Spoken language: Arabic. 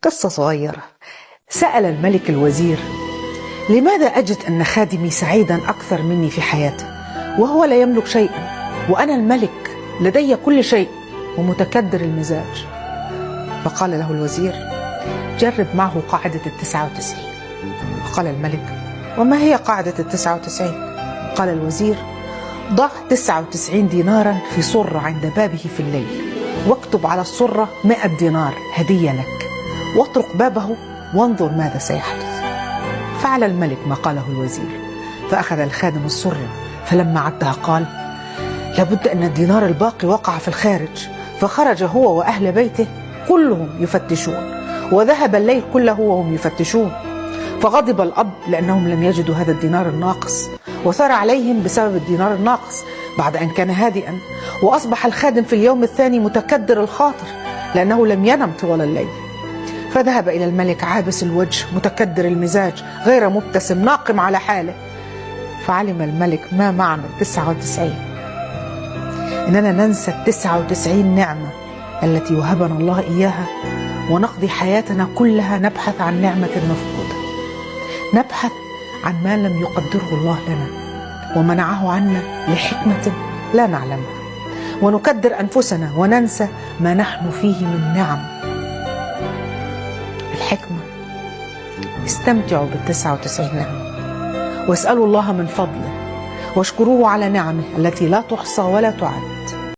قصة صغيرة. سأل الملك الوزير: لماذا أجد أن خادمي سعيدا أكثر مني في حياته وهو لا يملك شيئا، وأنا الملك لدي كل شيء ومتكدر المزاج؟ فقال له الوزير: جرب معه قاعدة 99. فقال الملك: وما هي قاعدة 99؟ قال الوزير: ضع 99 دينارا في صرة عند بابه في الليل، واكتب على الصرة 100 دينار هدية لك، واطرق بابه وانظر ماذا سيحدث. فعل الملك ما قاله الوزير، فأخذ الخادم الصرة، فلما عدها قال: لابد أن الدينار الباقي وقع في الخارج. فخرج هو وأهل بيته كلهم يفتشون، وذهب الليل كله وهم يفتشون. فغضب الأب لأنهم لم يجدوا هذا الدينار الناقص، وثار عليهم بسبب الدينار الناقص بعد أن كان هادئا. وأصبح الخادم في اليوم الثاني متكدر الخاطر لأنه لم ينم طوال الليل. فذهب إلى الملك عابس الوجه متكدر المزاج غير مبتسم ناقم على حاله. فعلم الملك ما معنى 99، إننا ننسى 99 نعمة التي وهبنا الله إياها، ونقضي حياتنا كلها نبحث عن نعمة مفقودة، نبحث عن ما لم يقدره الله لنا ومنعه عنا لحكمة لا نعلمها، ونكدر أنفسنا وننسى ما نحن فيه من نعم. الحكمة: استمتعوا بال99 نعمة، واسألوا الله من فضله، واشكروه على نعمه التي لا تحصى ولا تعد.